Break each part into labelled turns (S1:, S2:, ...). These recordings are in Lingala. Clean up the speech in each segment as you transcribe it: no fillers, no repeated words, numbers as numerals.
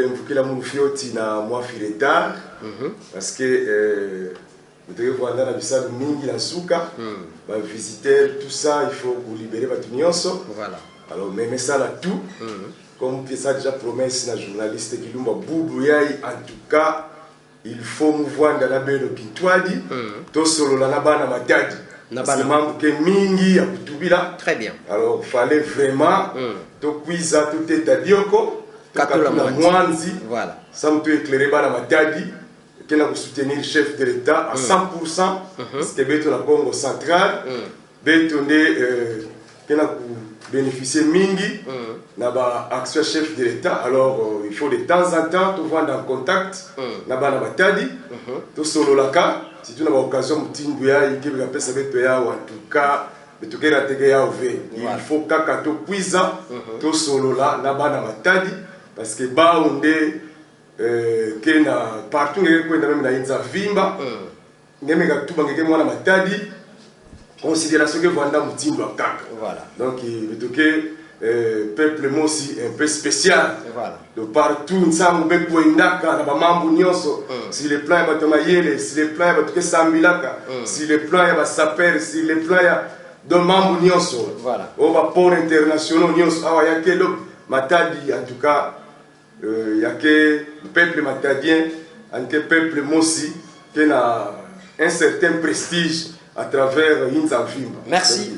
S1: mvukila mufioti na mwa filetar parce que vous voir dans la visite mingi la souka va visiter tout ça, il faut vous libérer votre nyonso. Voilà. Alors même ça là tout comme ça déjà promesse la journaliste qui lumba bubu yai en tout cas il faut nous voir dans la belle kitwadi to solo la bana matadi parce que mambo ke mingi ya kutubila. Très bien. Alors fallait vraiment to quiza tout est à dioko katula mwanzi. Voilà. Ça me peut éclairer bana matadi qui a soutenir le chef de l'État à 100%, parce que beto la Congo central, beto qui a bénéficié mingi, n'a pas action chef de l'État. Alors il faut de temps en temps te voir en contact, n'a pas na batadi, to solo la ka, si tu n'as pas occasion mutinguya, il peut appeler ça beto ya ou en tout cas beto qui a tege ya ouvé. Il faut kaka to quiza, to solo la n'a pas na batadi, parce que ba onde que na partout kwenda même na inza vimba ngeme gatuba ngeke mwana matadi considération que vanda mutindo akaka. Voilà. Donc il que peuple mo aussi un peu spécial. Voilà. De partout nsango be poindaka na ba mambo nyonso si les plans ya batomayele si les plans ya batuke sambilaka si les plans ya ba saper si les plans ya de mambo nyonso. Voilà. On va pour international nyonso awa yakelo matadi en tout cas il y a que le peuple matadien, que le peuple mossi, qui a un certain prestige à travers Inzavimba. Merci.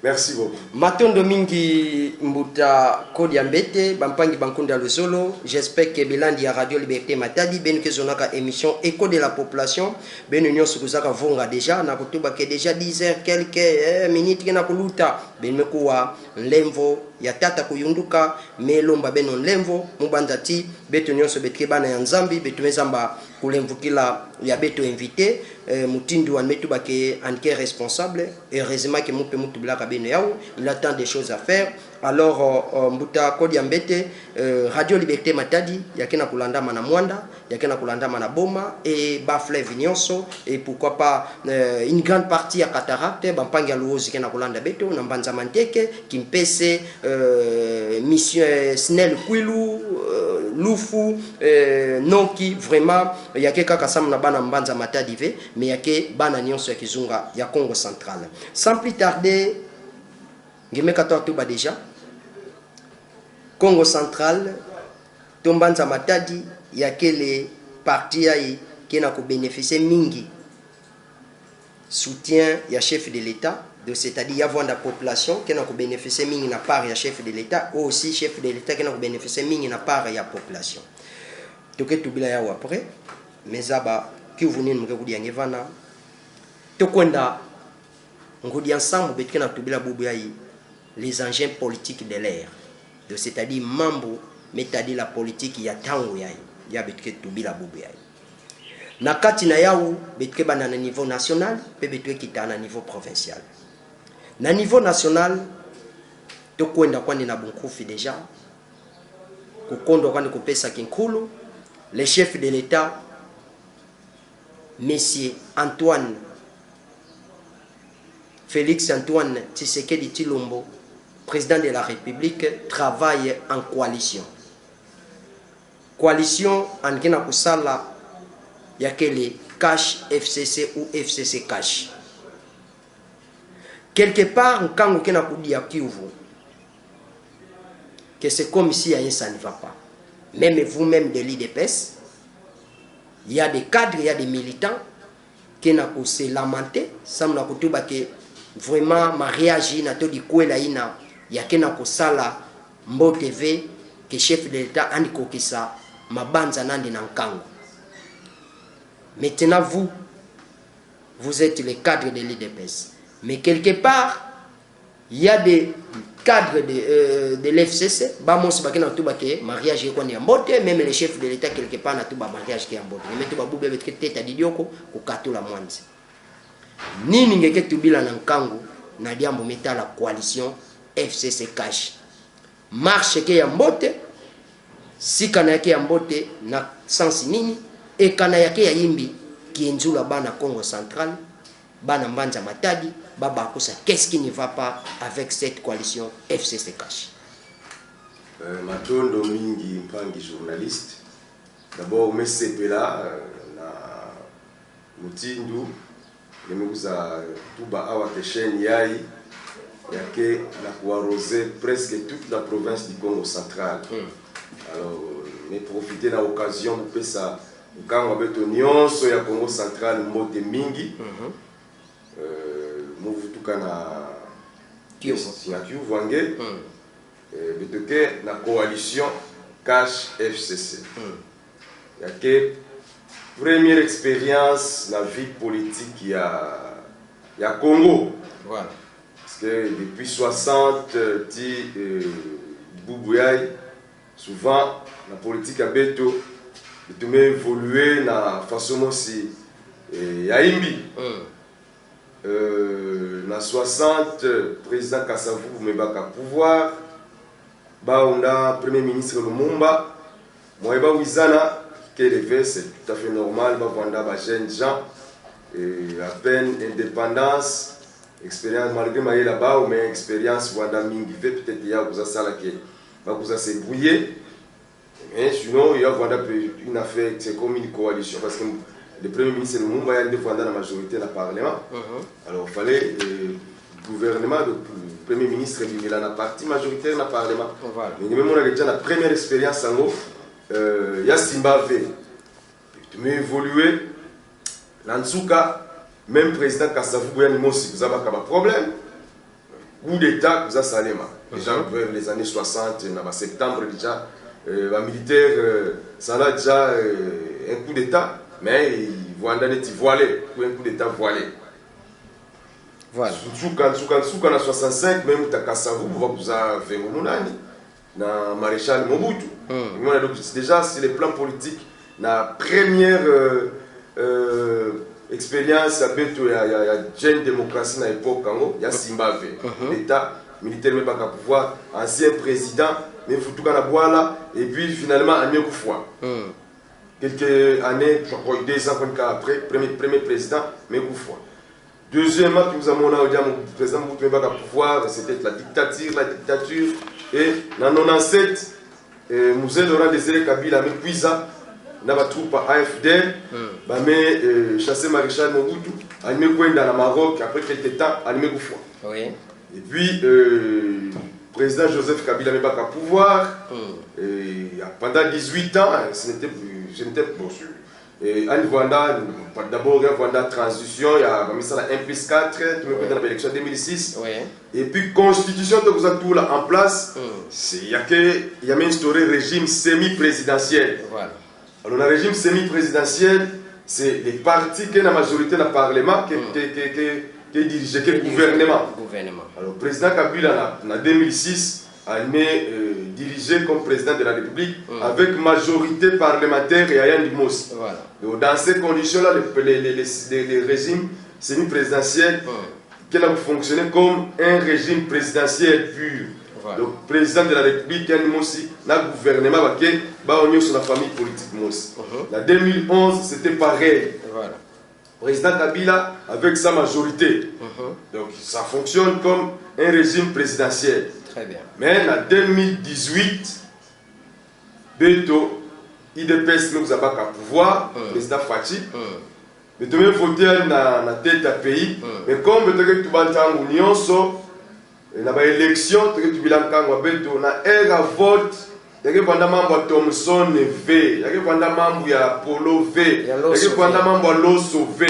S1: Merci beaucoup.
S2: Matondo mingi mbuta kodi ya mbete, bampangi bankunda luzolo. J'espère que Belandi ya Radio Liberté Matadi, ben que zonaka émission Écho de la population, ben union sukuzaka vonga déjà, na kutuba ke déjà 10h quelques minutes kena kuluta, ben mekuwa lemvo ya tata kuyunduka, melomba beno lemvo, mubandati, beto nyonso betke bana ya nzambi, beto mezamba kulemvukila ya beto invité, mutindu wan metu bake anke responsable, heureusement que mupe mutu blaka beno yao, il attend des choses à faire. Alors mbuta kodi ya mbete, Radio Liberté Matadi, yakena kulanda mana mwanda, yakena kulanda mana boma, et bafle vignonso, et pourquoi pas une grande partie à cataracte, bampangi aluozi kena kulanda beto, nambanza manteke, kimpese, mission Snell Kwilu, Lufu, Noki, vraiment, yake kaka sam na bana mbanza Matadi ve, mais yake bana nyonso ya kizunga ya Congo central. Sans plus tarder, ngeme tuba déjà Congo central tombanza Matadi yake les partis qui na ko bénéficier mingi soutien ya chef de l'État, c'est-à-dire y avoir la population qui na ko bénéficier mingi na part ya chef de l'État, ou aussi chef de l'État qui na ko bénéficier mingi na part ya population. Toke tubila ya après mais aba ki vuni mukudi ya ngevana to kwenda ngudi ensemble betkena tubila bubu yayi les engins politiques de l'air, c'est-à-dire mambo metadi la politique ya tango yayi ya betke tubila bubu yayi na kati na yawu betke bana na niveau national pe betke kita na niveau provincial. Na niveau national to kwenda kwani na bunkufi déjà kukondo kwani kupesa kinkulu le chef de l'État Monsieur Antoine Félix Antoine Tshisekedi Tshilombo, président de la République, travaille en coalition. Coalition en kena kusala yakele cash FCC ou FCC cash. Quelque part nkango kena kudi ya Kivu que c'est comme si ça ne va pas. Même vous-même de l'IDPS, il y a des cadres, il y a des militants qui n'ont se lamenter, ça m'a kutuba que vraiment ma réagi na to di kwela ina ya kena ko sala Mbo TV que chef de l'État andiko kisa mabanza nandi na nkango. Maintenant vous êtes les cadres de l'IDPS, mais quelque part il y a des cadres de l'FCC, bamos bakena tuba ke mariage yeko ni ambote, même les chefs de l'État quelque part na tuba mariage ki ambote. Mais tuba bube betke teta didioko ko katula mwanzi. Nini ngeke tubila na nkango na diambo meta la coalition FCC cash. Marche ke ambote, sikana yake ambote na sensi nini e kana yake ya yimbi kienzula bana Congo central, bana mbanza Matadi. Baba Kosa, qu'est-ce qui ne va pas avec cette coalition FCC Cash?
S1: Matondo mingi mpangi journaliste. d'abord mais sepela na mutindu nemekuza tuba awa chaîne yai yake na kuarroser presque toute la province du Congo central. Alors mais profiter de l'occasion pour faire ça quand on beto nyonso ya Congo central mbote mingi muvutuka na Kivu wange betoke na coalition Cash FCC. Yake première expérience la vie politique ya Congo. Voilà. Parce que depuis 60 Boubouyaï, souvent la politique à Beto a évolué na façon aussi Yaimbi. Na 60 président Kassavou Mebaka pouvoir, ba on a premier ministre Lumumba, Moeba Wizana qui est élevé, c'est tout à fait normal, ba vanda ba jeunes gens et à peine indépendance, expérience malgré maïe là-bas, mais expérience vanda mingi fait peut-être il y a vous ça là qui va vous se brouiller. Mais sinon il y a vanda une affaire, c'est comme une coalition parce que le premier ministre Lumumba il y a défendu la majorité dans le Parlement. Alors il fallait le gouvernement, le premier ministre il a la partie majoritaire dans le Parlement. Mais même on a déjà la première expérience en haut, il y a Zimbabwe. Tu m'as évolué. Nansuka, même président Kassavou Boyanimosi, vous avez un problème. Coup d'État, vous avez Salema. Déjà vers les années 60, en septembre déjà, les militaires, ça a déjà un coup d'État. Mais ils vont aller voiler, un coup d'État voilé. Voilà. Quand en 65, même Kassavou, vous avez na maréchal Mobutu. Déjà, c'est le plan politique. La première expérience à Beto, il y a une démocratie à l'époque, il y a Zimbabwe. L'État militaire, mais pas qu'à pouvoir, ancien président, mais il faut tout là, et puis finalement, à mieux fois. Quelques années, je crois 2 ans après, premier président, mais fois. Deuxièmement, nous avons dit mon président Mobutu pas qu'à pouvoir, c'était la dictature, et en 97, Moussé Laurent Désiré Kabila, mais puis ça, na ba troupe AFD ba me chassé maréchal Mobutu animé dans le Maroc après quelques temps animé Goufouan. Oui. Et puis président Joseph Kabila me pas qu'à pouvoir et pendant 18 ans je n'étais pas sûr. Et en Rwanda d'abord en Rwanda transition il y a mis ça la 1+4 tu me dans l'élection 2006. Oui. Et puis constitution de vous a tout là en place c'est il y a instauré régime semi-présidentiel. Voilà. Alors, le régime semi-présidentiel, c'est les partis qui ont la majorité dans le Parlement qui dirigent le gouvernement. Alors, le président Kabila, en 2006, a dirigé comme président de la République avec majorité parlementaire et Ayan Dimos. Voilà. Donc, dans ces conditions-là, les régimes semi-présidentiels qui ont fonctionné comme un régime présidentiel pur. Voilà. Donc, président de la République, il y a un gouvernement qui est sur la famille politique. En 2011, c'était pareil. Voilà. Président Kabila avec sa majorité. Donc, ça fonctionne comme un régime présidentiel. Très bien. Mais en 2018, Beto, IDPS nous a pas qu'à pouvoir, président Fati. Mais tu veux voter dans la tête du pays. Mais comme tu veux que tu vas en union, il y a une élection, tu as un vote, il y a un membre de Thomson V, il y a un membre de Polo V, il y a un membre de Loso V.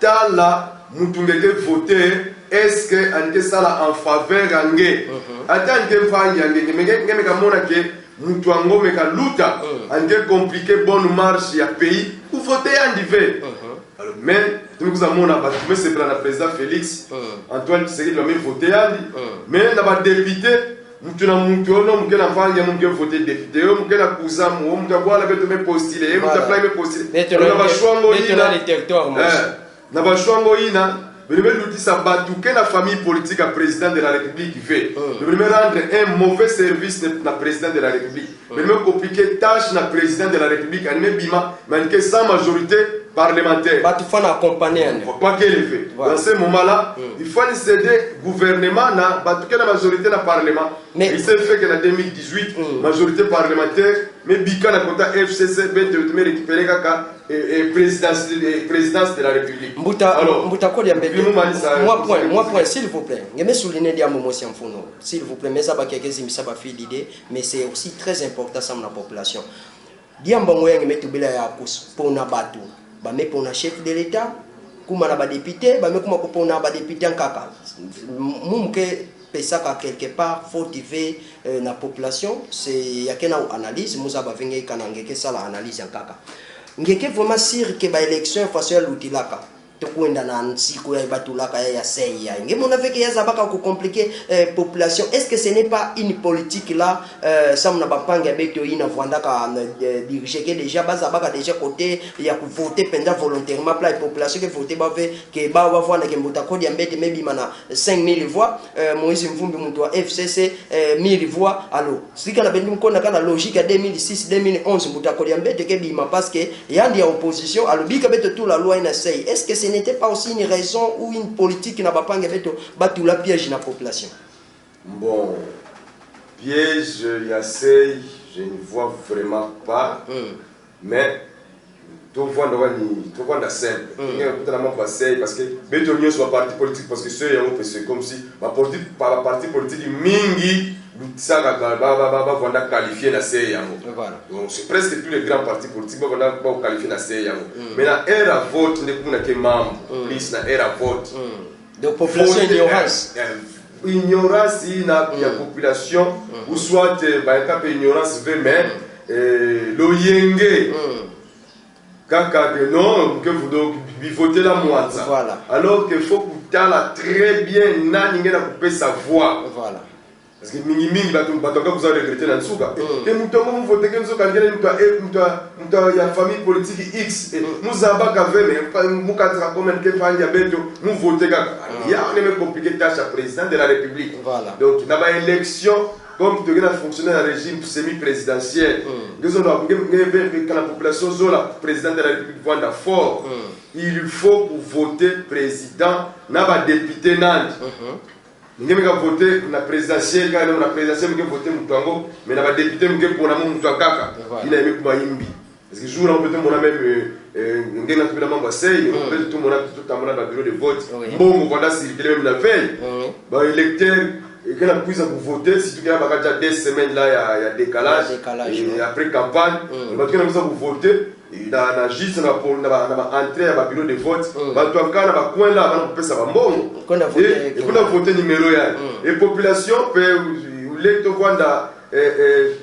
S1: Là, nous devons voter, est-ce que nous sommes en faveur de l'Angé? Attends, nous sommes compliqué, bonne marche, il y a pays, vous votez en divé. Mais nous avons c'est le président Félix Antoine Tshisekedi qui a voté mais nous avons député nous avons voté député nous avons cousin nous avons postulé nous avons postulé nous avons choisi mais la famille politique à président de la République fait. Nous devons rendre un mauvais service à président de la République. Nous devons compliquer tâche à président de la République. Mais sans majorité parlementaire. Il faut accompagner. Quoi qu'il fait. Dans ce moment-là, il faut céder gouvernement à la majorité dans le Parlement. Il s'est fait que en 2018, majorité parlementaire, mais bika na kota FCC beto me récupérer kaka présidence de la République.
S2: Mbuta Kodi Ambete. Moi point s'il vous plaît. Ngeme souligner dia momo siamfuno. S'il vous plaît, mais ça ba quelques ça ba fait l'idée, mais c'est aussi très important ça la population. Dia mbongo ngeme tubila ya kupona batu. Ba me pona chef de l'état, kuma na ba député, ba me kuma kupona ba député en kaka. Mumke pesaka quelque part faut tiver la population, c'est ya kena analyse, muza ba venga kanange ke sala analyse en kaka. Ngeke vraiment sûr que ba élection façon l'outilaka to kwenda na nsiko ya batulaka ya sei ya ngemo na veke ya zabaka ko compliquer population. Est-ce que ce n'est pas une politique là ça mna bapanga beto ina vwanda ka diriger que déjà bazabaka déjà côté ya ku voter pendant volontairement la population que voter ba ve que ba va vwanda ke Mbuta Kodi Ambete maybe mana 5000 voix Moïse Mvumbi mtu wa FCC 1000 voix. Alors sika na bendi mkonda kana logique ya 2006 2011 Mbuta Kodi Ambete ke bima parce que yandi ya opposition alobika beto tout la loi ina sei. Est-ce que ce n'était pas aussi une raison ou une politique qui n'a pas battu la piège dans la population?
S1: Bon, piège, Yassei, je ne vois vraiment pas. Mais, tout le monde est simple. Parce que, Bétonio soit parti politique, parce que c'est comme si, ma parti politique, mingi, ça va qualifier la CIA. Donc c'est presque tous les grands partis politiques qui vont qualifier la CIA. Mais la ère à vote n'est pas que membre, plus la ère à vote.
S2: Donc population ignorance.
S1: Ignorance il y a population ou soit un cap ignorance veut même le yenge. Kaka que non que vous votez la moitié. Alors qu'il faut que tu as très bien n'ingé na couper sa voix. Voilà. Parce que mingi batoka vous avez regretté dans souka et mutongo vous votez que nous kangela muta ya famille politique X nous abaka mais mukatra comme que fanya beto nous voter kaka ya on est même compliqué tâche à président de la République. Donc dans la élection comme tu as fonctionné dans le régime semi-présidentiel quand la population zola président de la République voit fort il faut voter président n'a député Nantes. Nous avons voté la présidentielle, la présidentielle, nous avons voté Moutango, mais nous avons député pour la Moutouakaka. Il a aimé pour Maïmbi. Parce que le jour où on a même un peu de membre Sey, on a tout le monde dans le bureau de vote. Bon, on va circuler même la veille. Les électeurs, quand on a pu voter, si tu as déjà des semaines là, il y a décalage. Et après campagne, on va voter. Il a juste entré à bureau de vote. Coin là, on peut savoir bon. Et on a voté numéro 1. Et population peut les to Rwanda.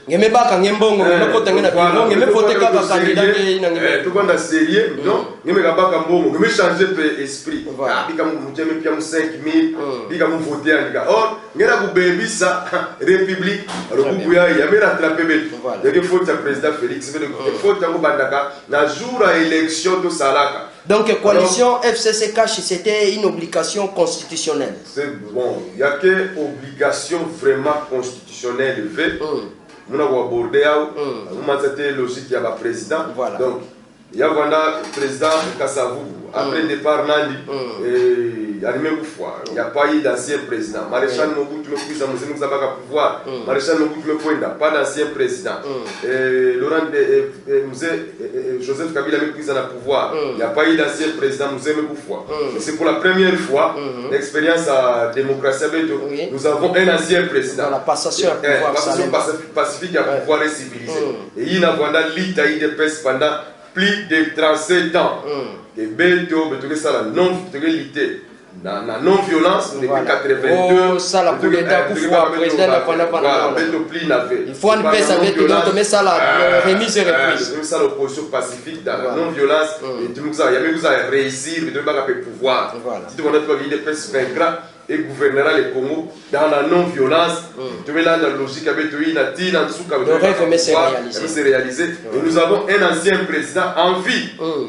S2: Ngeme baka ngembongo nakota ngena biro ngeme voter kaka candidat ina ngeme
S1: to Rwanda sérieux non ngeme kabaka mbongo ngeme changer pe esprit bika mu jeme pia mu 5000 bika mu voter anga or ngena ku bebisa république alors ku ya me rattraper betu de faute président Félix de faute ngo bandaka na jour à élection to salaka.
S2: Donc coalition FCC cash c'était une obligation constitutionnelle.
S1: C'est bon, il y a que obligation vraiment constitutionnelle fait. Nous avons abordé c'était logique il y a le président. Donc il y a le président Kassavou après le départ Nandi il y a même fois il n'y a pas eu d'ancien président. Maréchal Mobutu le président nous avons pas pouvoir. Maréchal Mobutu le point pas d'ancien président. Laurent Joseph Kabila le président au pouvoir. Il n'y a pas eu d'ancien président nous avons pouvoir. C'est pour la première fois l'expérience à démocratie nous avons un ancien président.
S2: La passation à pouvoir
S1: pacifique à pouvoir et civilisé. Et il y a l'État de paix pendant plus de 37 ans. Et Beto, ça la non-vitalité, la non-violence depuis 82.
S2: Ça la pour l'État pour pouvoir président il faut une paix avec tout mais ça la remise et reprise.
S1: Ça l'opposition pacifique dans la non-violence. Et tout ça, il y a même vous allez réussir, il doit pas pouvoir. Si tu veux pas vivre de paix vaincra et gouvernera le Congo dans la non-violence. Tu veux là dans la logique avec lui, la tine en dessous, c'est réalisé. Et nous avons un ancien président en vie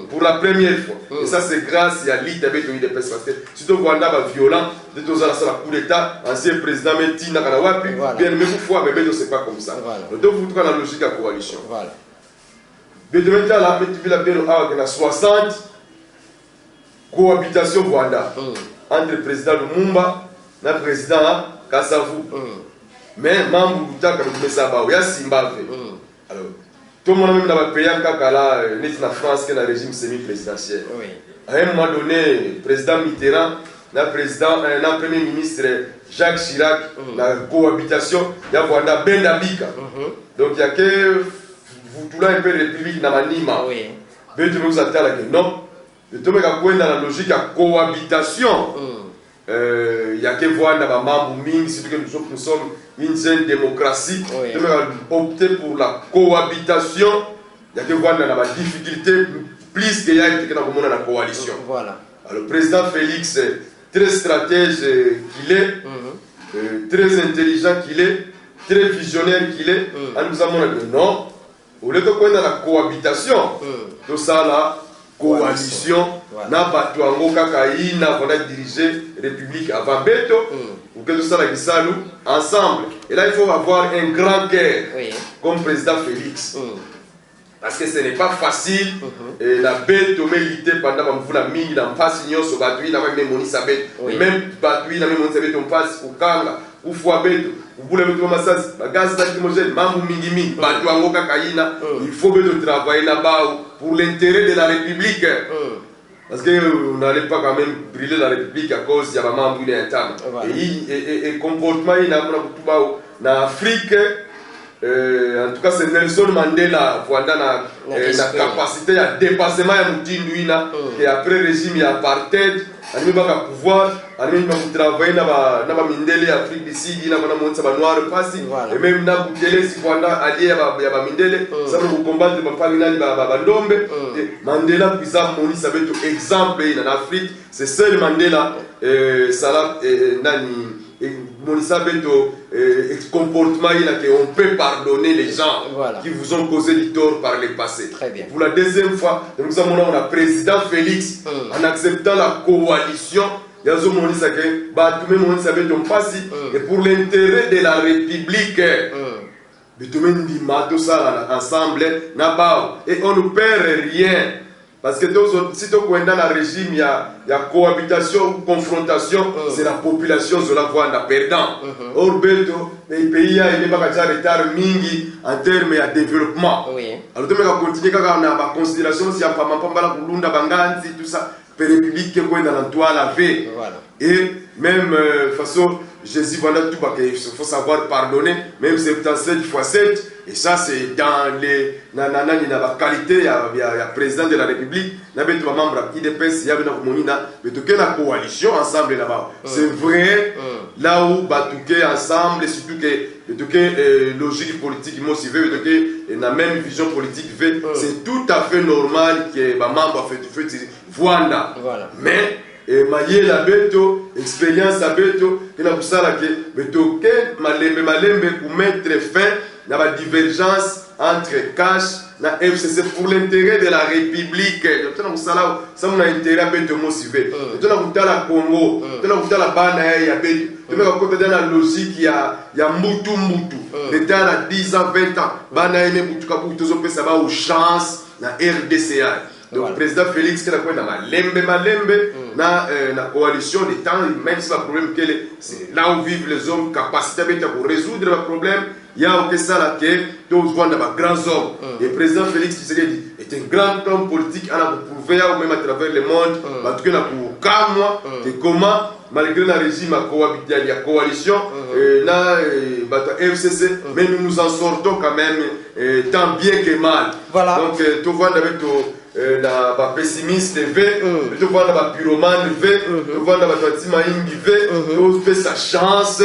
S1: pour la première fois. Et ça c'est grâce à l'île avec lui de paix. Parce que si tu vois un violent, de tous la coup d'État, ancien président, mais Tina Kanawapi, bien mais vous fois, mais c'est pas comme ça. Donc vous trouvez la logique à coalition. Mais de maintenant là, tu la bien à 60 cohabitation Rwanda. Entre le président Lumumba et le président Kassavou. Mais membre du Zimbabwe. Alors, tout le monde même dans le pays là n'est en France que dans le régime semi-présidentiel. À un moment donné, président Mitterrand, le premier ministre Jacques Chirac, la cohabitation, il y a Rwanda Bendabika. Donc il y a que vous tout là un peu république dans Manima. Mais tu nous attends là que non. Mais tu me dans la logique de cohabitation. Il y a que voir dans Mamou Ming, surtout que nous sommes une jeune démocratie. Tu me opter pour la cohabitation. Il y a que voir dans la difficulté plus qu'il y a dans la coalition. Voilà. Alors, le président Félix, très stratège qu'il est, très intelligent qu'il est, très visionnaire qu'il est, nous avons dit non, au lieu de prendre la cohabitation, tout ça là, coalition, n'a pas tout en Kakaï, n'a pas dirigé la République avant Beto, ou que tout ça là, ensemble. Et là, il faut avoir un grand cœur, comme président Félix. Parce que ce n'est pas facile, la bête au milité pendant que la mine dans pas signon sur batui dans même moni sabet, même batui dans même moni sabet on passe au kanga, ou fois bête, ou voulez mettre massage, la gaz lacrymogène, mamou mingi batui en oka kaina, il faut de travailler là-bas pour l'intérêt de la République. Parce qu'on n'allait pas quand même brûler la République à cause de la maman brûlée interne. Et comportement, il y a en Afrique. En tout cas, c'est Nelson Mandela la capacité de dépassement et après le régime apartheid, il y a pouvoir, il y a travailler dans l'Afrique du Sud, il y a noir et même dans le si allié à Mindele, ça veut combattre Mandela, puis ça, ça veut être exemple en Afrique, c'est seul Mandela, Salah et Monissa Beto, comportement on peut pardonner les gens qui vous ont causé du tort par le passé. Pour la deuxième fois, nous avons le président Félix en acceptant la coalition. Et pour l'intérêt de la République, ensemble, et on ne perd rien. Parce que si tu es dans le régime, il y a cohabitation ou confrontation, c'est la population qui va être perdant. Or, les pays ont un retard mingi en termes de développement. Alors, tu vas continuer à avoir considération si il y a pas tout ça, la République qui est dans l'entour la vie. Et même, de toute façon, Jésus va tout parce qu'il faut savoir pardonner, même 77 x 7. Et ça, c'est dans la qualité, il y a le président de la République, il y a des membres IDPS, il y a une coalition ensemble là-bas. C'est vrai, là où Batouké ensemble, surtout que logique politique motivée, la même vision politique, c'est tout à fait normal que les membres fait voilà. Mais, maillé la beto, expérience la beto, il y a pour ça que beto malembe pour mettre fin à la divergence entre cash et FCC pour l'intérêt de la République. Ça on a intérêt à beto motivé. Tu as la Congo, tu as la Bana ya beto. Tu as la logique il y a mutu. L'État a 10 ans, 20 ans. Bana ya mutu kapu tu ça va aux chances na RDCA. Donc, le président Félix, qui a malembe, na coalition des temps, même si le problème c'est là où vivent les hommes, capacité pour résoudre le problème, il y a aussi ça là que tous voient dans les grands hommes. Et le président Félix Tshisekedi est un grand homme politique, on a prouvé même à travers le monde, en tout cas pour Kamwa, que comment, malgré le régime il y a coalition, FCC, mais nous nous en sortons quand même tant bien que mal. Donc, tu vois avec na pessimiste tu vois na pyromane tu vois na batima ingi tu fais sa chance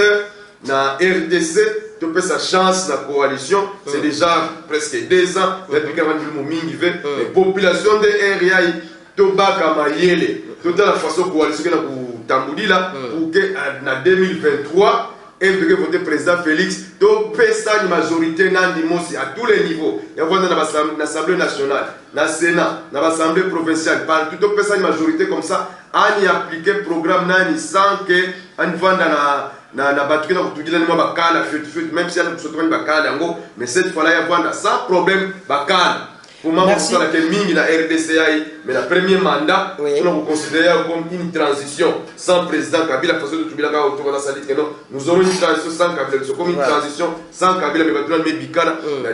S1: na RDC tu fais sa chance na coalition c'est déjà presque 2 ans depuis que nous mingi les populations de RIA tu baka mayele toute la façon coalition na ku tambudi là pour que na 2023 et de voter président Félix, donc une majorité à tous les niveaux. Il y a l'Assemblée nationale, le Sénat, l'Assemblée provinciale, partout, donc une majorité comme ça, on y applique le programme sans que on va dans la batterie, même si on a mais cette fois-là, il y a sans problème, Comment vous la termine la RDCI, mais le premier mandat, vous considérez comme une transition sans président Kabila, façon de Tubila autour de la salle que non, nous aurons une transition sans Kabila, c'est comme une transition sans Kabila, mais maintenant mais Bikana, la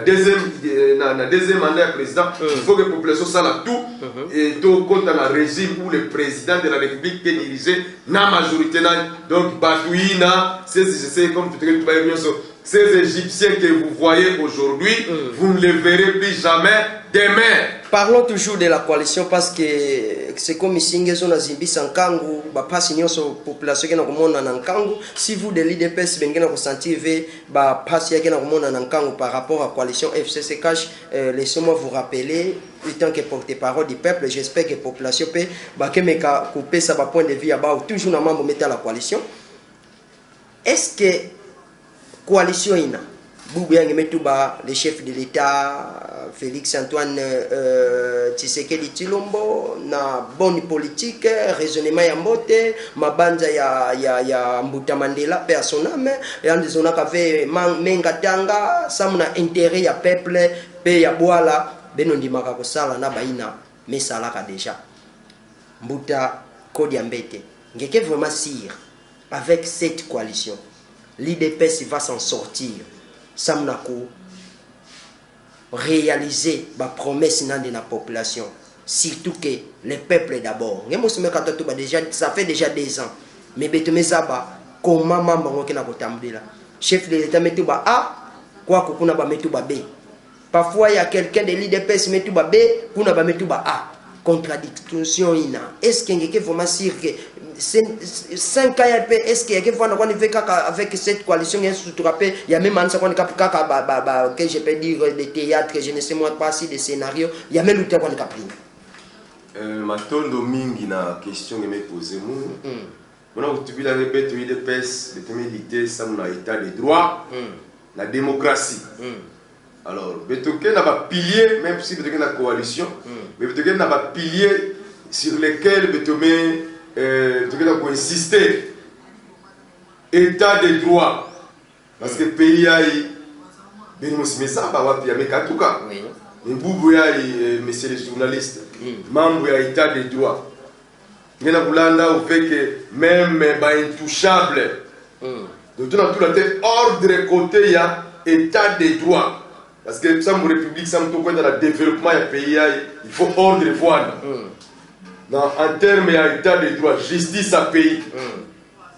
S1: deuxième mandat président, il faut que la population s'en tout et tout compte dans le régime où le président de la République est dirigé la majorité, donc Batouina, c'est comme tu dis, ces Égyptiens que vous voyez aujourd'hui, vous ne les verrez plus jamais demain.
S2: Parlons toujours de la coalition parce que c'est comme ici, on a Zimbi Sankangu, passe sur la population qui est en Kangu. Si vous de l'IDPS, vous avez ressenti par rapport à la coalition FCC Cash, laissez-moi vous rappeler, étant que porte-parole du peuple, j'espère que la population peut couper sa point de vue toujours dans membre de la coalition. Est-ce que coalition ina Boubouyange Metouba, le chef de l'État, Félix Antoine Tshisekedi Tshilombo, na bonne politique, raisonnement ya mbote, mabanja ya Mbuta Mandela, paix à son âme, et en disant qu'avait mengatanga, ça m'a intérêt ya peuple, paix ya boala, benondi makako sala na baina, mais ça l'a déjà. Mbuta Kodiambete, ngeke vraiment sire avec cette coalition. L'IDPS va s'en sortir. Samnako réaliser la promesse de la population. Surtout que le peuple d'abord. Ça fait déjà 2 ans. Mais comment maman chef de l'État metouba A, quoi qu'on a metouba B. Parfois il y a quelqu'un de l'IDPS metouba B, qu'on a metouba A. Contradiction ina. Est-ce qu'il y a vraiment sûr que 5 ans est-ce qu'il y a quelqu'un avec cette coalition il y a même que je peux dire des théâtres, je ne sais pas si des scénarios, il y a même le temps qu'on a pris.
S1: Matondo mingi na question que me poser on a tu la répète de PES de militaire ça mon état de droit la démocratie. Alors Betoken n'a pas pilier même si Betoken a coalition mais Betoken n'a pas pilier sur lesquels Betoken pour insister état de droit parce que pays a monsieur les journalistes membre de état de droit il y a au fait que même intouchable donc tout la tête ordre côté il y a état de droit parce que ça mon république ça me dans le développement du pays il faut ordre voilà. En termes d'état de droit, justice à pays.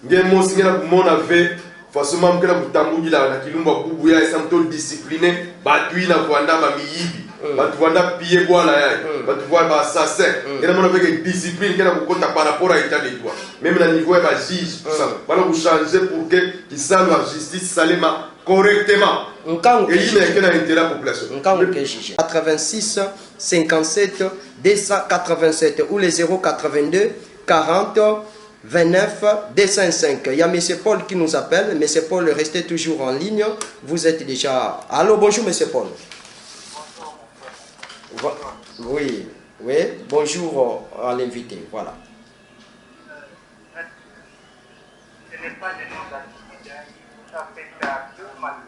S1: Mon avait forcément que la Tamboudi la Kilumba Kubuya et Samto discipliné, Batui na Kwanda Mamiyibi, Batouanda Pie Boala, Batouanda Assassin. Et là, on avait une discipline qui a par rapport à l'état de droit. Même à niveau de la juge, tout ça. Voilà, vous changez pour que qui savent la justice salema correctement. Et il y a un intérêt à la population.
S2: 86 57 287 ou les 082 40 29 205. Il y a M. Paul qui nous appelle. M. Paul, restez toujours en ligne. Vous êtes déjà... Allô, bonjour M. Paul. Oui, oui, bonjour à l'invité. Voilà.
S3: Ce n'est pas des noms d'activité. Ça fait à 2 matins.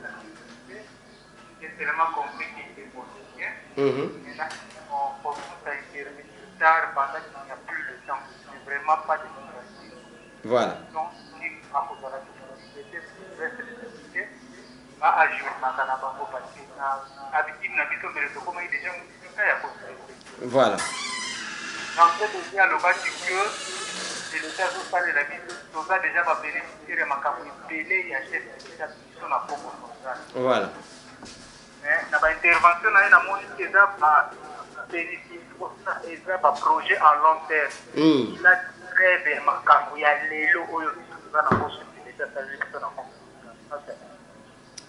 S3: C'est tellement compliqué des politiciens. Maintenant, on commence à intervenir tard pendant qu'il n'y a plus de temps. C'est vraiment pas de démocratie.
S2: Voilà.
S3: Donc, si à cause de la démocratie, reste de démocratie, va agir dans la banque parce que l'habitude n'a pas de comment il est déjà modifié à cause de la.
S2: Voilà.
S3: En fait, il y a le bâti que l'État veut parler de la vie. Tout ça déjà va bénéficier de ma capacité. Il y a chef de l'État qui sont à propos de
S2: voilà.
S3: Mais dans l'intervention, il y a un bénéfice et un projet à long terme. Il a très bien marqué. Il y a les lots où il y a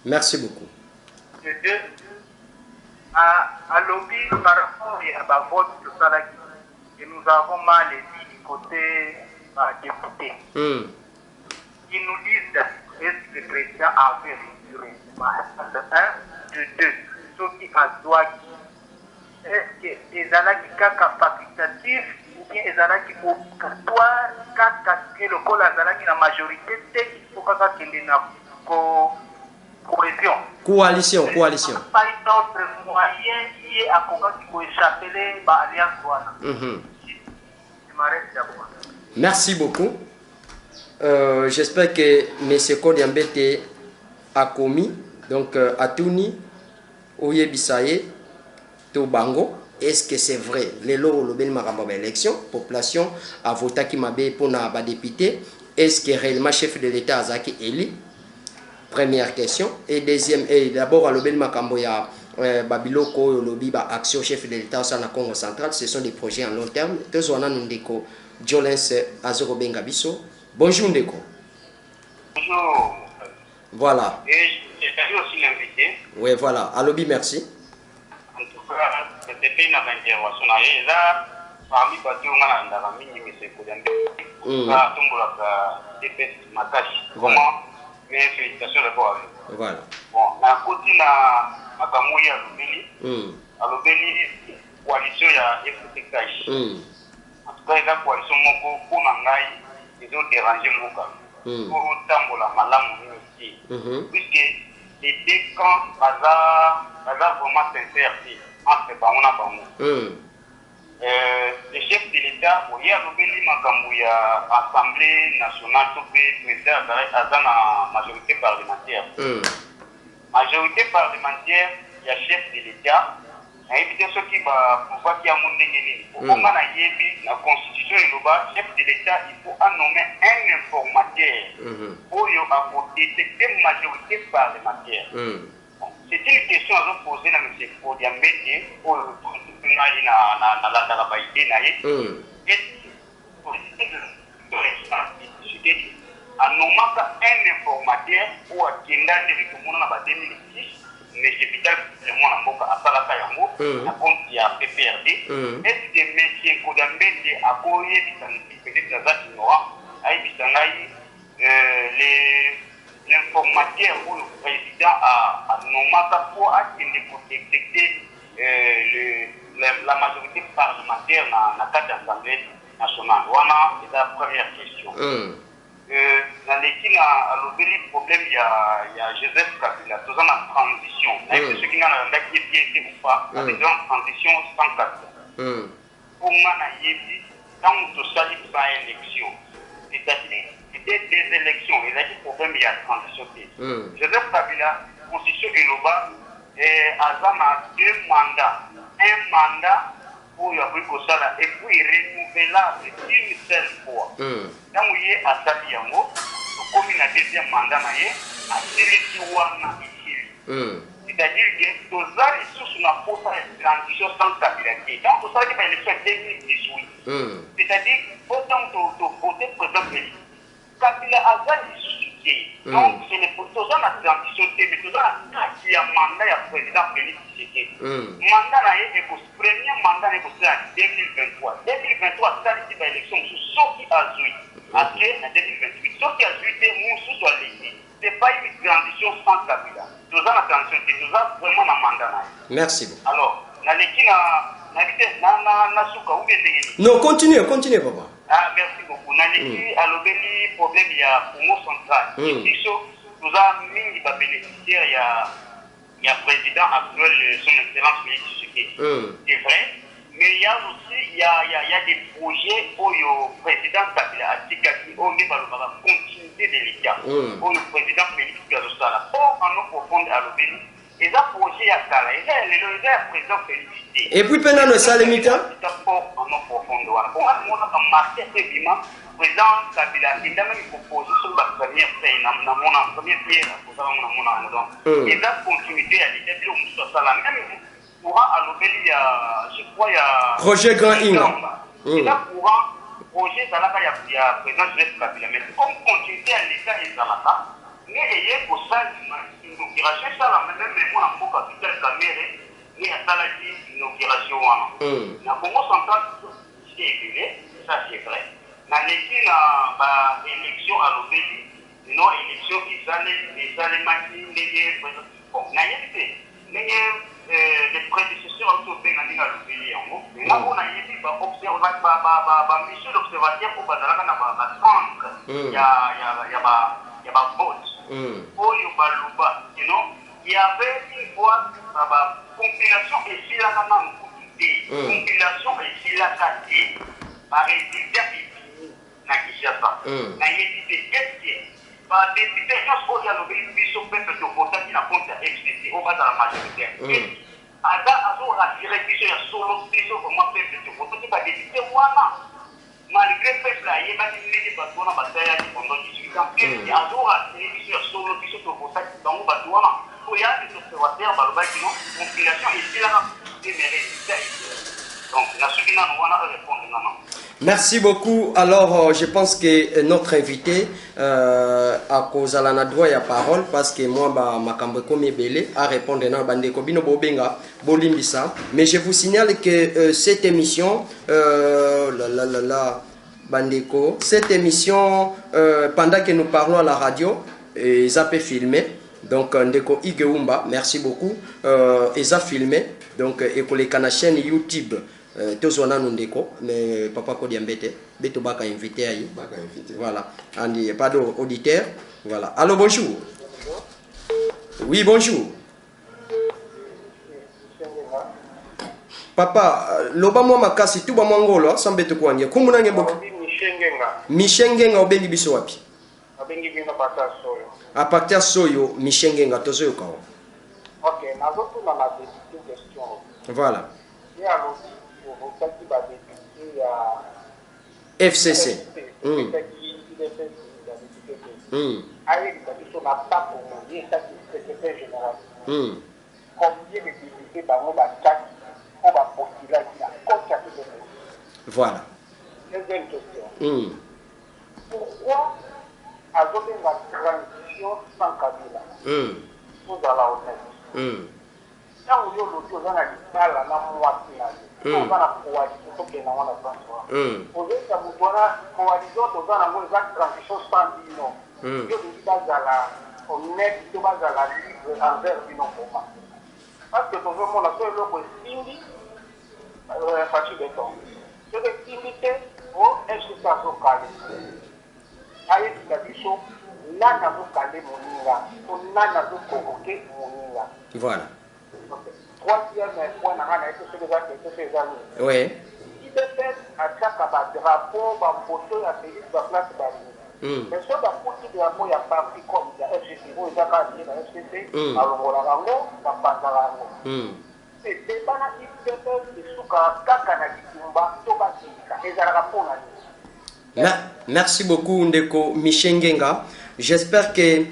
S2: merci beaucoup.
S3: De deux, à lobby par rapport à vote de Salaki, et nous avons mal dit du côté député. Ils nous disent est-ce que le président avait retiré de deux, ceux qui a droit. Est-ce que les alaki kaka facultatif ou bien les alaki obligatoire kaka que le col azalaki la majorité il faut kaka qu'il y ait cohésion.
S2: Coalition.
S3: Pas d'autre moyen qui a échappé l'alliance.
S2: Merci beaucoup. J'espère que M. Kodiambete a commis, donc à Touni, Oye Bissaye, Tobango. Est-ce que c'est vrai? Les lots, le bel marabou élection, population a voté qui m'a pour na député. Est-ce que réellement chef de l'État a Zaki élu? Première question. Et deuxième, et d'abord à l'obel Makamboya, Babiloko, lobby, action chef de l'État au Congo central, ce sont des projets en long terme. Tous on a Ndeko, Jolens Azoro Bengabiso. Bonjour Ndeko.
S3: Bonjour.
S2: Voilà.
S3: Et j'ai aussi l'invité.
S2: Oui, voilà. À lobby, merci.
S3: En tout cas, c'était une intervention. Et là, parmi les bâtiments, on a mis M. Kodiambete. Voilà. Mais félicitations d'abord.
S2: Voilà.
S3: Bon, à côté de la Kamouya à l'Obéli, coalition, il y a FTK. En tout cas, il y a une coalition pour Nangaï, ils ont dérangé Moka. Pour Tambola, Malam, puisque les deux camps, vraiment sincères entre Bamona et Bamou. Le chef de l'État, il y a l'Assemblée nationale, président à la majorité parlementaire. Majorité parlementaire, il y a chef de l'État. Il y a évité ceux qui va pouvoir qui a monté pour comment la constitution et chef de l'État, il faut nommer un informateur pour détecter la majorité parlementaire. C'est une question à vous poser à M. Kodiambete pour la baïdé. En nommant un informateur pour attendre le monde en 2006, mais j'ai vu que le monde a Salaka Yango, à compte il y a PPRD. Est-ce que M. Kodiambete a courrier peut-être dans la Nora, l'informateur ou le président a nommé pour détecter la majorité parlementaire dans la carte d'Assemblée nationale. Voilà, c'est la première question. Dans l'équipe, à l'obéli, problème, il y a Joseph Kabila, tout ça en transition. Avec ceux qui n'ont pas été ou pas, en transition sans Kabila. Pour moi, quand on se salue par élection, c'est-à-dire des élections, il y a des problèmes, il y a transition. Joseph Kabila, constitution et l'OBA, a 2 mandats. Un mandat pour Yabouko-Sala et puis renouvelable une seule fois. Quand vous êtes à Saliango, comme il a deuxième mandat, à Télétiwana ici. C'est-à-dire que tous les sous la poste de transition sans stabilité. Quand vous savez que l'élection 2018, c'est-à-dire autant de voter président Kabila a soutien. Donc, c'est les tous la transition, mais tout ça, il y a un mandat à président Félix Tshisekedi. Mandat est le premier mandat est en 2023. 2023, ça c'est l'élection sauf qui a joué. Après, en 2028, sauf qui a joué, nous soit l'été. Ce n'est pas une transition sans Kabila. Tout ça, la transition, tout ça, vraiment un mandat.
S2: Merci beaucoup.
S3: Alors, dans l'équipe,
S2: non, continuez, papa.
S3: Ah, merci beaucoup. Naleki, à l'obéli, problème, il y a Congo central. Nous avons mis les bénéficiaires, il y a président actuel, son excellence Félix Tshisekedi. C'est vrai. Mais il y a aussi, il y a des projets où le président Kabila a dit qu'il va continuer de l'État. Où le président Félix Gazosala. Or, en eau profonde à l'obéli, il y a un projet à Kala. Il y a le président Félix.
S2: Et puis, pendant le salemita,
S3: président Kabila, il a même proposé sur la première pierre, il a continuité à l'État, même courant à l'obéli, je crois, il y a
S2: projet Grand Inga.
S3: Il a courant, projet Zalaka, il y a président Joseph Kabila, mais comme continuité à l'État et Zalaka, mais il y a pour ça une inauguration, ça la même mémoire en capital Caméré, il y a ça une inauguration. La Congo central, c'est élevé, ça c'est vrai. Dans l'équipe, l'élection à l'obéli, non élection, ils allaient maintenir les bon, les prédécesseurs ont été à l'obéli. Là, on a été mission d'observateur pour il y a vote. Il y avait une fois compilation ici là maman compilation ici là kati par résultat ici na Kinshasa na yédité est-ce par député nous on a le biso peuple de voter qui na compte FCC au bas de la majorité ada azo rassurer biso ya solo biso comment peuple de voter qui va député wana malgré peuple là il va dire que bato na bataya qui pendant 18 ans et azo rassurer biso ya solo biso de voter donc bato wana pour y a des observateurs baloba qui non compilation ici là des résultats donc la suite na wana répondre non.
S2: Merci beaucoup. Alors, je pense que notre invité a causé la droit à parole parce que moi, ma cambre belé à répondre dans bande kobino bobenga bolimbisa. Mais je vous signale que cette émission, bandeko, cette émission, pendant que nous parlons à la radio, ça peut filmer. Donc, ndeko Igeumba, merci beaucoup. Ils ont filmé. Donc, et pour les canaux chaîne YouTube. Tozona Nundeko, mais Papa Kodiambete, Beto Baka invité aïe. Voilà. Andi, pas d'auditeur. Voilà. Allô, bonjour. Oui, bonjour. Papa, loba moi makasi tout ba mangolo, sambeto kwanye. Kumuna ngeboka. Mishengenga obengi biso wapi?
S3: Obengi bino pata soyo.
S2: A partir soyo, mishengenga tozo kawo.
S3: OK, nazoto na la question.
S2: Voilà. FCC. Voilà.
S3: Deuxième question. Pourquoi avoir la transition sans Kabila? Vous allez honnête. Quand vous avez l'autre, vous avez la moitié. Vous avez la coalition, vous avez la transition. Vous avez la coalition, vous avez la transition sans bilan. Vous avez la honnête, vous avez la libre envers bilan commun. Parce que vous avez la seule chose qui est facile de temps. C'est l'activité pour FCC à Zokale. Aïe, c'est-à-dire, là, nous avons calé Moninga. On a convoqué Moninga.
S2: Voilà.
S3: Troisième point,
S2: oui.
S3: Il dépend à chaque drapeau, photo, à pays, à place, mais sur la politique de la moya parti comme la FCC, vous avez dit la FCC, alors la rango, la pandarango. C'est des banalités de souka, kakana kitumba, toba sika, et la rapport.
S2: Merci beaucoup, Ndeko Mishengenga. J'espère que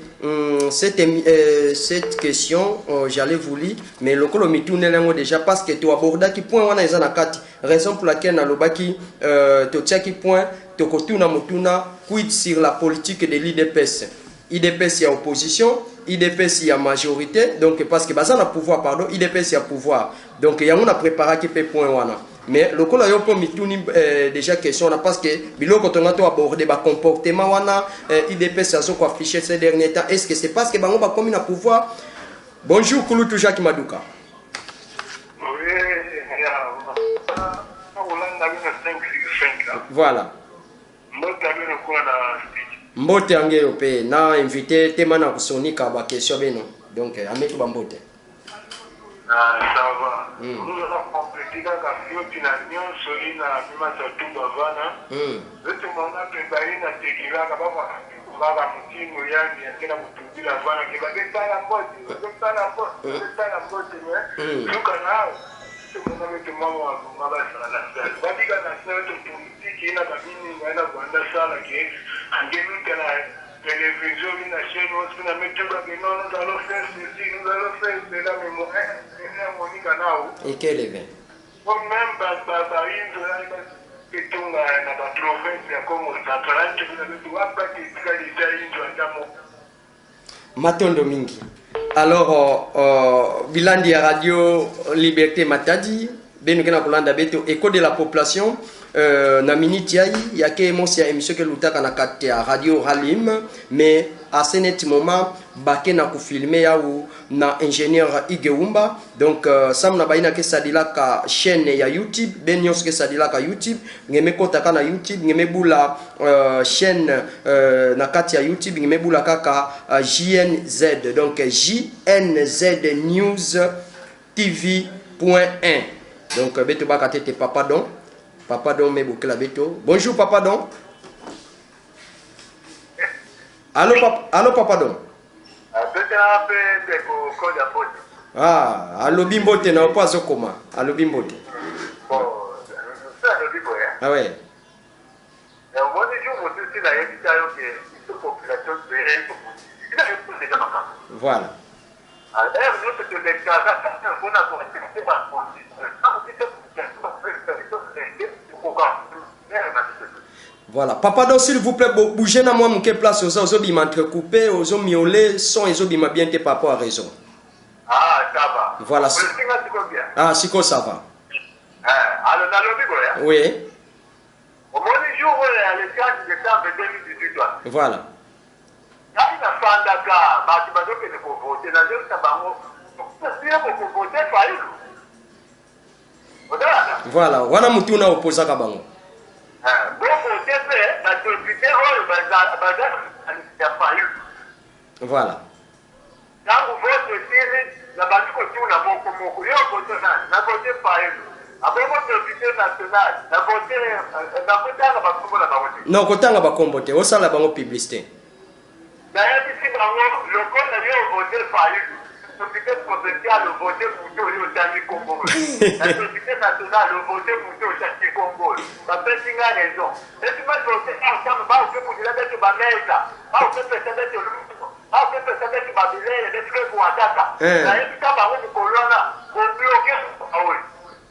S2: cette question, j'allais vous lire, mais le colo me tourne déjà parce que tu abordes qui point on a na kati raison pour laquelle na lobaki to tchaki point to kotuna mutuna quid sur la politique de l'IDPS. IDPS il y a opposition, IDPS il y a majorité, donc parce que bazana pouvoir pardon, IDPS il y a pouvoir. Donc il y a on a préparé qui peut point wana. Mais le colo yo pour me tourne déjà question là parce que biloko to ngato aborder ba comportement wana IDPS azo ko afficher ces derniers temps. Est-ce que c'est parce que bango ba comme na pouvoir? Bonjour Kulutu Jacques Maduka. Voilà. Mbote angeyo pe na invité tema na kusonika ba question beno. Donc ametu ba mbote.
S4: Ah, ça va. Nous allons compléter la question na nyonso ina bima sa tumba vana. Tout le monde a préparé na tekila ka baba mutino yani akina kutubila vana ke babeta la mbote, babeta la mbote mais tuka nao. Tout le monde a mama mama sala la. Babika na sala politique ina kabini ina kwanda sala ke angenu kana télévision, une chaîne, on a mis tout le monde, nous allons faire ceci, nous allons faire cela, mais moi, Monica Nao.
S2: Et quel est
S4: Comme même, na province ya Congo central, tu vas pas que
S2: Matondo mingi. Alors, Bilandi à Radio Liberté Matadi, Benukena Kulanda Beto, écho de la population. Na minute ya ke mosia émission ke lutaka na kati ya Radio Ralim, mais à ce net moment bake na ku filmer ya ou na ingénieur Igeumba. Donc sam na baina ke sadila ka chaîne ya YouTube, benyos ke sadila ka YouTube, ngeme kotaka na YouTube, ngeme bula chaîne na kati ya YouTube, ngeme bula kaka JNZ. Donc JNZ News TV.1. Donc, beto bakate Papa Don. Papa Don me boucle la beto. Bonjour Papa Don. Allô Papa Don. Ah, allô Bimbote na pas comment. Allô Bimbote. Ah ouais. Voilà. Voilà. Papa Don, s'il vous plaît, bougez dans moi mon place aux autres m'entrecoupé, aux autres miaulés, son et autres bien tes papa a raison.
S4: Ah, ça va.
S2: Voilà. Ah, si quoi ça va.
S4: Alors, dans le bigo,
S2: oui.
S4: Au moins du jour, le 4 décembre 2018.
S2: Voilà. Voilà. Wana mutuna opoza kabango. Voilà. Non, kotanga ba kombote, osala bango publicité.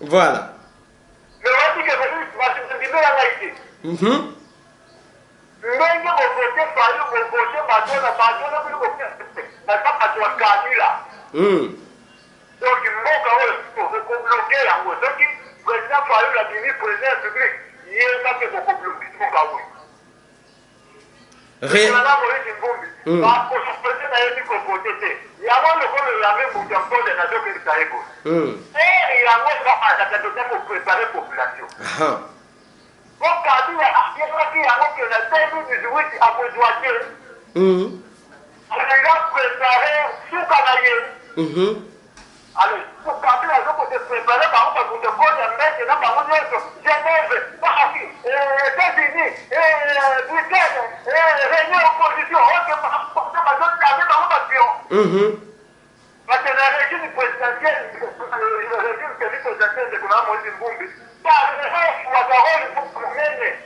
S2: Voilà.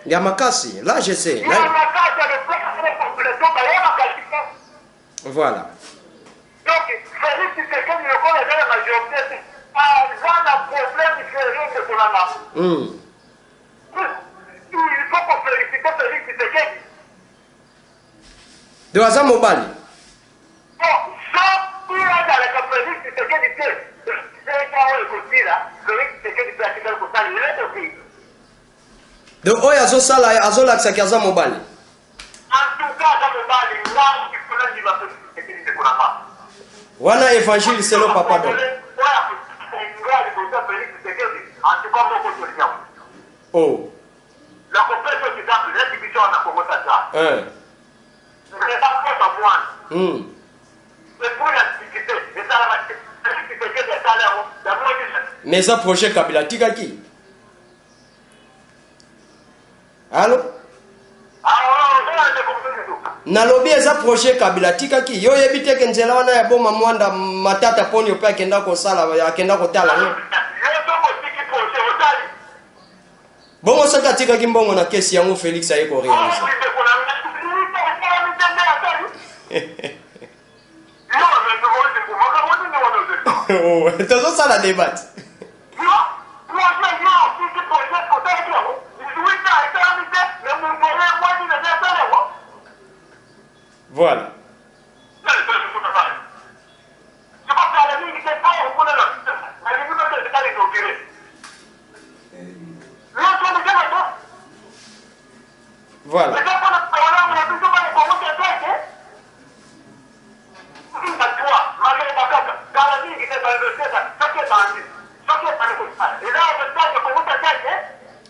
S2: Yamakasi, là je sais. Là... Voilà.
S4: Donc, Félix, c'est quelqu'un qui reconnaît la majorité. Un problème, c'est pour la main. Il faut qu'on félicite Félix, c'est quelqu'un.
S2: De hasard mobile.
S4: Bon, ça, tout le monde a la Félix, c'est quelqu'un qui fait. C'est un côté là. Félix, c'est quelqu'un qui fait un côté là. Il est aussi.
S2: Donc, oh, yazo sala, yazo laksa kiaza mobile.
S4: En tout cas, dans le bal, il faut que l'on va faire ce qu'il dit pour la main.
S2: Wana évangile selon Papa Don. Oh.
S4: La compétition qui dans l'exhibition on a commencé ça. C'est pas pour moi. C'est pour l'antiquité. Et ça la
S2: mais ça projet Kabila tika qui? Allô? Nalobi eza projet Kabila tika ki yo yebite ke nzela wana ya boma mwanda matata poni opa kenda ko sala akenda ko tala no bongo saka tika ki mbongo na kesi yango Félix ayeko réaliser oh tozo sala débat voilà. Voilà.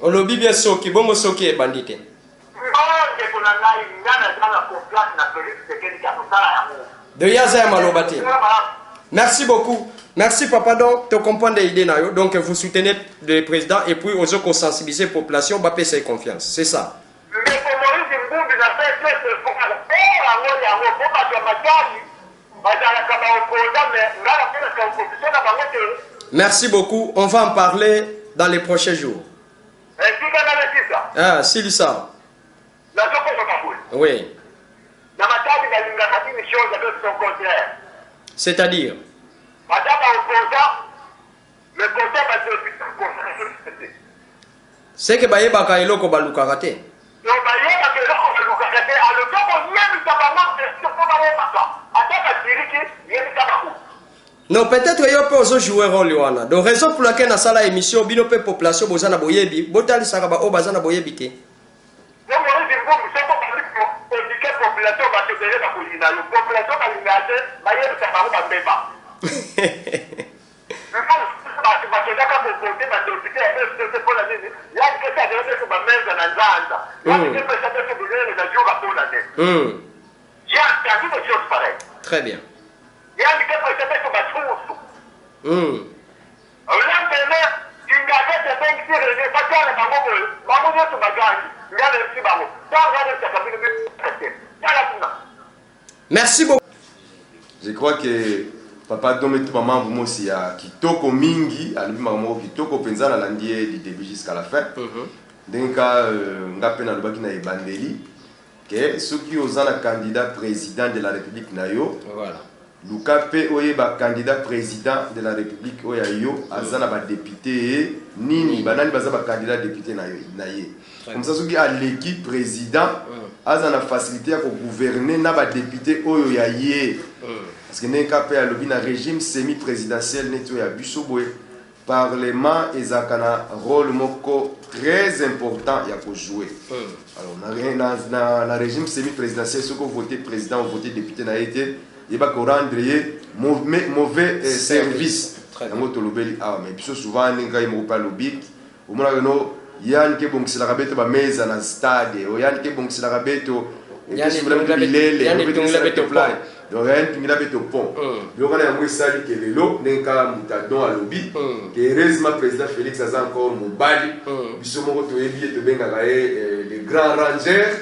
S2: Olobi bien soki, bongo soki e bandite. De Yaza Malobate. Merci beaucoup. Merci papa, donc tu comprends des idées. Donc vous soutenez le président et puis aux autres sensibiliser la population, bah payer confiance. C'est ça. Merci beaucoup. On va en parler dans les prochains jours. Ah, c'est ça. Oui. C'est-à-dire c'est que baye baka eloko baluka raté. Non, peut-être que yo peut jouer rôle wana. Donc raison pour laquelle na sala émission bino pe population bozana boyebi, botali saka ba o bazana boyebi te. Très bien. Merci beaucoup.
S1: Je crois que papa Dom et maman vous aussi à kitoko mingi à lui maman kitoko penza na landie du début jusqu'à la fin. Donc ngapena lobaki na ebandeli que ceux qui osent la candidat président de la République nayo.
S2: Voilà.
S1: Lukape oye ba candidat président de la République oya yo azana ba député nini banani baza ba candidat député na ye. Comme ça ceux qui a l'équipe président azana facilité à gouverner na ba député oyo ya ye. Parce que n'est capé à lobby na régime semi-présidentiel neto ya bisoboé parlement ezakana rôle moko très important ya ko jouer. Alors na régime semi-présidentiel ceux qui voté président ou voté député na été il va rendre mauvais service. Mais puis souvent, il y a un lobby. Au moins, il y a un qui est la rabette à mesa dans le stade. Il y a un qui est la rabette au pont. Il y a un qui est au pont. Il y a un sali qui est l'eau, il y a un lobby. Heureusement, le président Félix a encore mon bali. Il y a les grands rangers.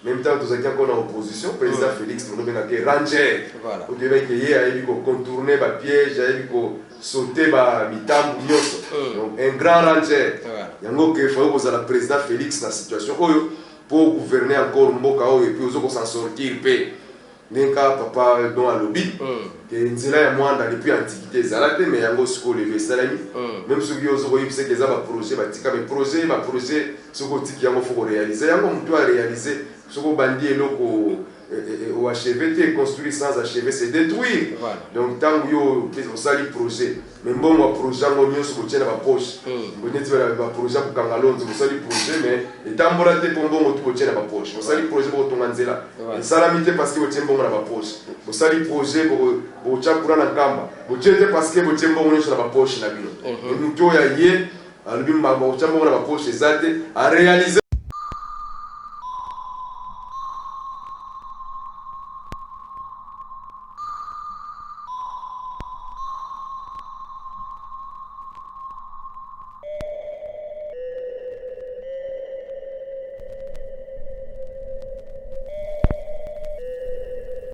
S1: Même temps, nous avons encore en opposition, le président Félix nous avons été ranger. Vous devez contourner les pièges, sauter les mitambo. Donc, un grand ranger. Il faut que le président Félix dans la situation pour gouverner encore Mboka et puis vous s'en sortir. Nenka papa don à lobby que nzela ya mwanda depuis antiquité zalate mais yango siko levé salami même ceux qui osent c'est que ça va projet projet ce que tiki yango faut réaliser yango mtu a réaliser ce que bandi eloko au achever construire sans achever c'est détruire. Donc tant yo on sali projet mais bon moi projet ngo nyonso ko tiena ba poche boneti ba projet ko kangalonzo ko sali projet mais etambora te pombo motu ko tiena ba poche on sali projet ko tonga nzela salamité parce que ko tiena bongo na ba poche ko sali projet bo chakura na kamba bo tiena parce que bo tiena bongo nyonso na ba poche na bino muto ya ye albi mba bo tiena bongo na ba poche zate a réaliser